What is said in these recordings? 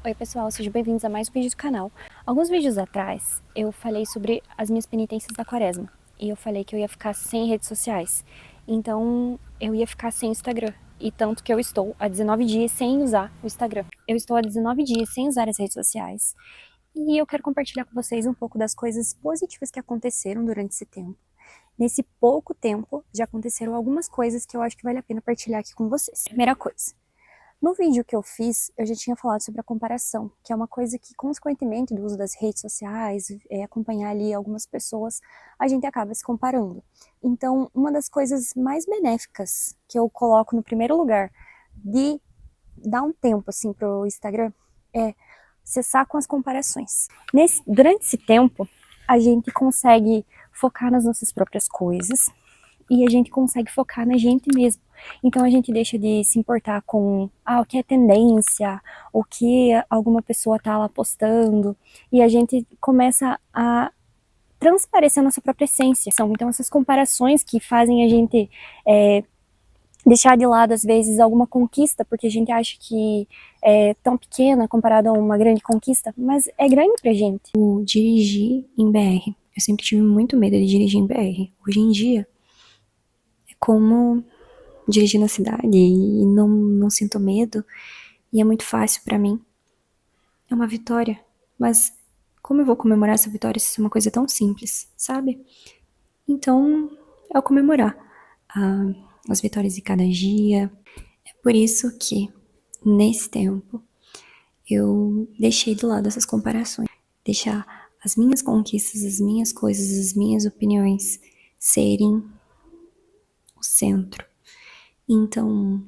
Oi pessoal, sejam bem-vindos a mais um vídeo do canal. Alguns vídeos atrás eu falei sobre as minhas penitências da quaresma e eu falei que eu ia ficar sem redes sociais, então eu ia ficar sem Instagram, e tanto que eu estou há 19 dias sem usar o Instagram. Eu estou há 19 dias sem usar as redes sociais e eu quero compartilhar com vocês um pouco das coisas positivas que aconteceram durante esse tempo. Nesse pouco tempo já aconteceram algumas coisas que eu acho que vale a pena partilhar aqui com vocês. Primeira coisa. No vídeo que eu fiz, eu já tinha falado sobre a comparação, que é uma coisa que, consequentemente do uso das redes sociais, acompanhar ali algumas pessoas, a gente acaba se comparando. Então, uma das coisas mais benéficas que eu coloco no primeiro lugar de dar um tempo assim pro Instagram é cessar com as comparações. Durante esse tempo, a gente consegue focar nas nossas próprias coisas, e a gente consegue focar na gente mesmo. Então a gente deixa de se importar com o que é tendência, o que alguma pessoa tá lá postando, e a gente começa a transparecer a nossa própria essência. Então essas comparações que fazem a gente deixar de lado às vezes alguma conquista, porque a gente acha que é tão pequena comparado a uma grande conquista, mas é grande pra gente. O dirigir em BR, eu sempre tive muito medo de dirigir em BR. Hoje em dia como dirigir na cidade e não sinto medo, e é muito fácil pra mim. É uma vitória, mas como eu vou comemorar essa vitória se é uma coisa tão simples, sabe? Então, é o comemorar as vitórias de cada dia. É por isso que, nesse tempo, eu deixei do lado essas comparações. Deixar as minhas conquistas, as minhas coisas, as minhas opiniões serem o centro. Então,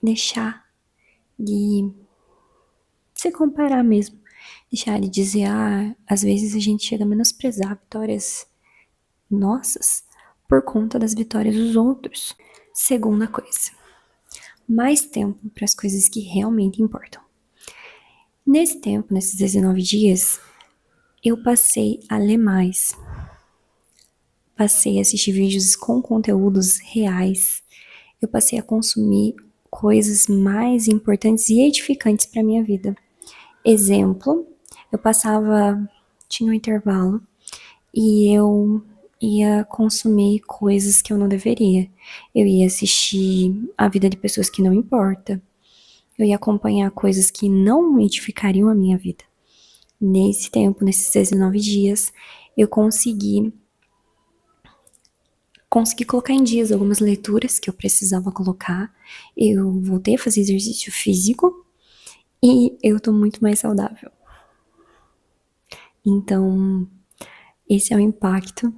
deixar de se comparar mesmo. Deixar de dizer, às vezes a gente chega a menosprezar vitórias nossas por conta das vitórias dos outros. Segunda coisa, mais tempo para as coisas que realmente importam. Nesse tempo, nesses 19 dias, eu passei a ler mais. Passei a assistir vídeos com conteúdos reais. Eu passei a consumir coisas mais importantes e edificantes para minha vida. Exemplo, tinha um intervalo e eu ia consumir coisas que eu não deveria. Eu ia assistir a vida de pessoas que não importa. Eu ia acompanhar coisas que não edificariam a minha vida. Nesse tempo, nesses 19 dias, eu consegui colocar em dias algumas leituras que eu precisava colocar. Eu voltei a fazer exercício físico e eu tô muito mais saudável. Então, esse é o impacto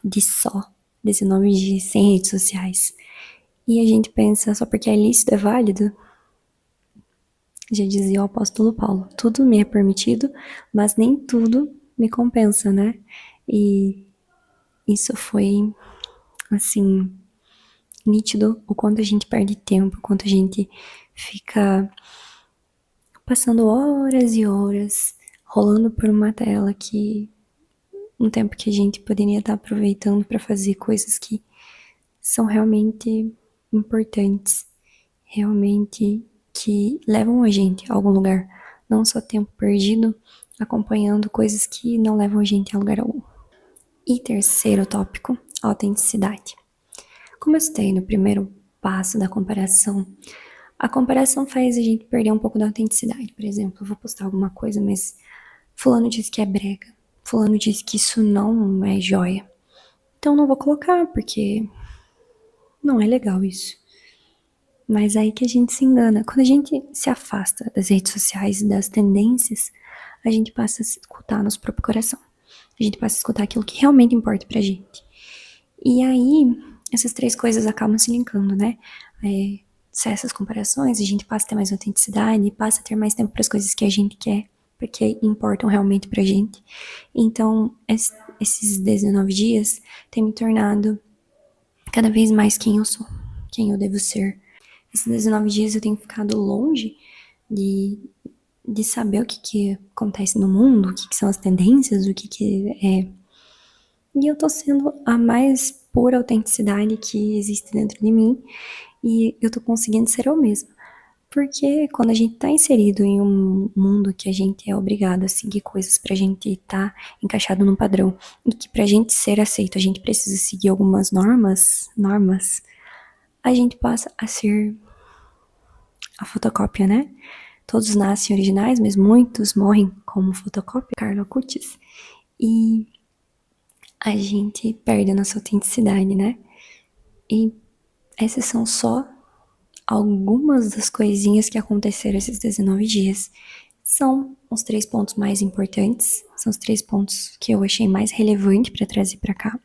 de só 19 dias sem redes sociais. E a gente pensa, só porque é lícito é válido? Já dizia o apóstolo Paulo, tudo me é permitido, mas nem tudo me compensa, né? E isso foi, assim, nítido o quanto a gente perde tempo, o quanto a gente fica passando horas e horas rolando por uma tela que um tempo que a gente poderia estar aproveitando para fazer coisas que são realmente importantes, realmente que levam a gente a algum lugar, não só tempo perdido acompanhando coisas que não levam a gente a lugar algum. E terceiro tópico, autenticidade. Como eu citei no primeiro passo da comparação, a comparação faz a gente perder um pouco da autenticidade. Por exemplo, eu vou postar alguma coisa, mas fulano diz que é brega, fulano diz que isso não é joia. Então não vou colocar, porque não é legal isso. Mas aí que a gente se engana. Quando a gente se afasta das redes sociais e das tendências, a gente passa a escutar nosso próprio coração. A gente passa a escutar aquilo que realmente importa pra gente. E aí, essas três coisas acabam se linkando, né? Essas comparações, a gente passa a ter mais autenticidade, passa a ter mais tempo para as coisas que a gente quer, porque importam realmente pra gente. Então, esses 19 dias têm me tornado cada vez mais quem eu sou, quem eu devo ser. Esses 19 dias eu tenho ficado longe de saber o que acontece no mundo, o que são as tendências, o que é. E eu tô sendo a mais pura autenticidade que existe dentro de mim, e eu tô conseguindo ser eu mesma. Porque quando a gente tá inserido em um mundo que a gente é obrigado a seguir coisas pra gente tá encaixado num padrão, e que pra gente ser aceito a gente precisa seguir algumas normas, a gente passa a ser a fotocópia, né? Todos nascem originais, mas muitos morrem como fotocópia, Carla Cutis. E a gente perde a nossa autenticidade, né? E essas são só algumas das coisinhas que aconteceram esses 19 dias. São os 3 pontos mais importantes, são os 3 pontos que eu achei mais relevante para trazer para cá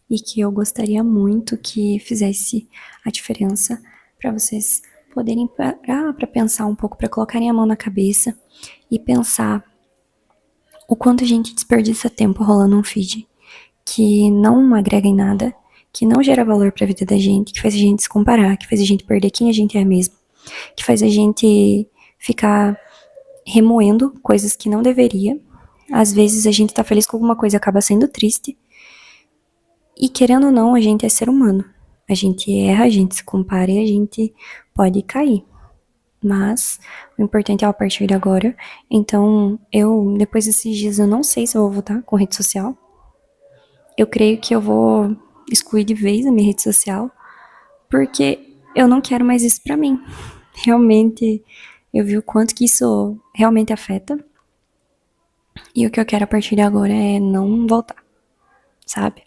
e que eu gostaria muito que fizesse a diferença para vocês poderem parar para pensar um pouco, para colocarem a mão na cabeça e pensar o quanto a gente desperdiça tempo rolando um feed que não agrega em nada, que não gera valor para a vida da gente, que faz a gente se comparar, que faz a gente perder quem a gente é mesmo, que faz a gente ficar remoendo coisas que não deveria. Às vezes a gente tá feliz com alguma coisa e acaba sendo triste. E querendo ou não, a gente é ser humano. A gente erra, a gente se compara e a gente pode cair. Mas o importante é a partir de agora. Então, depois desses dias, eu não sei se eu vou voltar com rede social. Eu creio que eu vou excluir de vez a minha rede social, porque eu não quero mais isso pra mim. Realmente, eu vi o quanto que isso realmente afeta. E o que eu quero a partir de agora é não voltar, sabe?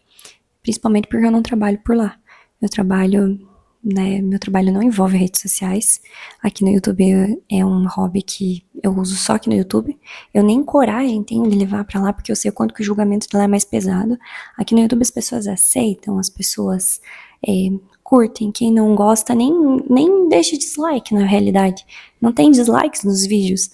Principalmente porque eu não trabalho por lá. Meu trabalho, né, meu trabalho não envolve redes sociais. Aqui no YouTube é um hobby que eu uso só aqui no YouTube. Eu nem coragem tenho de levar pra lá, porque eu sei o quanto que o julgamento de lá é mais pesado. Aqui no YouTube as pessoas aceitam, as pessoas curtem. Quem não gosta nem deixa dislike, na realidade. Não tem dislikes nos vídeos.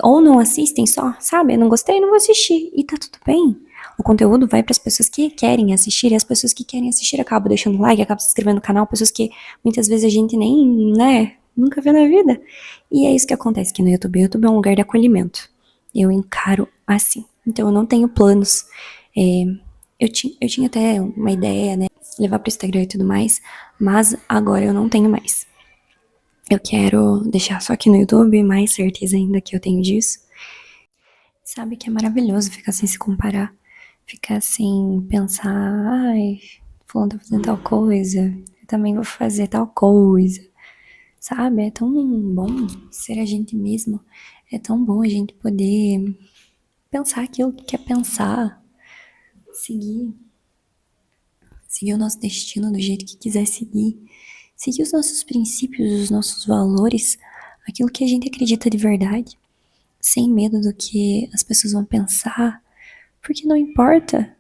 Ou não assistem só, sabe? Eu não gostei, não vou assistir. E tá tudo bem. O conteúdo vai para as pessoas que querem assistir, e as pessoas que querem assistir acabam deixando like, acabam se inscrevendo no canal, pessoas que muitas vezes a gente nem, né, nunca vê na vida. E é isso que acontece aqui no YouTube. O YouTube é um lugar de acolhimento. Eu encaro assim. Então eu não tenho planos. Eu tinha até uma ideia, né, levar pro Instagram e tudo mais, mas agora eu não tenho mais. Eu quero deixar só aqui no YouTube, mais certeza ainda que eu tenho disso. Sabe que é maravilhoso ficar sem se comparar, ficar sem pensar, ai, fulano tá fazendo tal coisa, eu também vou fazer tal coisa, sabe? É tão bom ser a gente mesmo, é tão bom a gente poder pensar aquilo que quer pensar, seguir o nosso destino do jeito que quiser seguir os nossos princípios, os nossos valores, aquilo que a gente acredita de verdade, sem medo do que as pessoas vão pensar, porque não importa.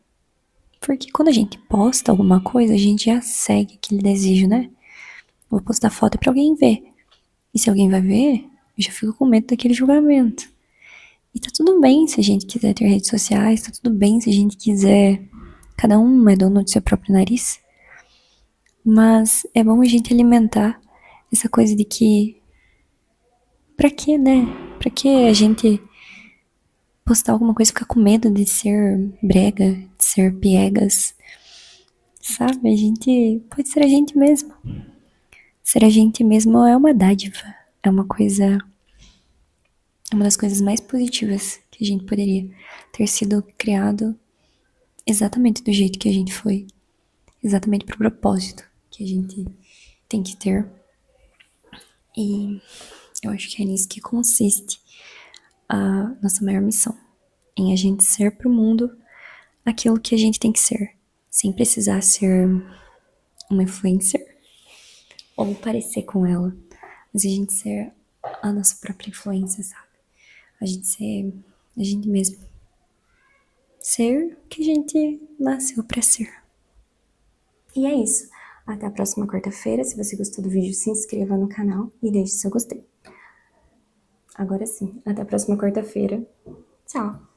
Porque quando a gente posta alguma coisa, a gente já segue aquele desejo, né? Vou postar foto pra alguém ver. E se alguém vai ver, eu já fico com medo daquele julgamento. E tá tudo bem se a gente quiser ter redes sociais, tá tudo bem se a gente quiser. Cada um é dono do seu próprio nariz. Mas é bom a gente alimentar essa coisa de que. Pra quê, né? Pra que a gente postar alguma coisa e ficar com medo de ser brega, de ser piegas? Sabe? A gente pode ser a gente mesmo. Ser a gente mesmo é uma dádiva. É uma das coisas mais positivas que a gente poderia ter sido criado exatamente do jeito que a gente foi. Exatamente pro propósito que a gente tem que ter. E eu acho que é nisso que consiste a nossa maior missão. Em a gente ser pro mundo aquilo que a gente tem que ser. Sem precisar ser uma influencer ou parecer com ela. Mas a gente ser a nossa própria influência, sabe? A gente ser a gente mesmo. Ser o que a gente nasceu pra ser. E é isso. Até a próxima quarta-feira. Se você gostou do vídeo, se inscreva no canal e deixe seu gostei. Agora sim, até a próxima quarta-feira. Tchau!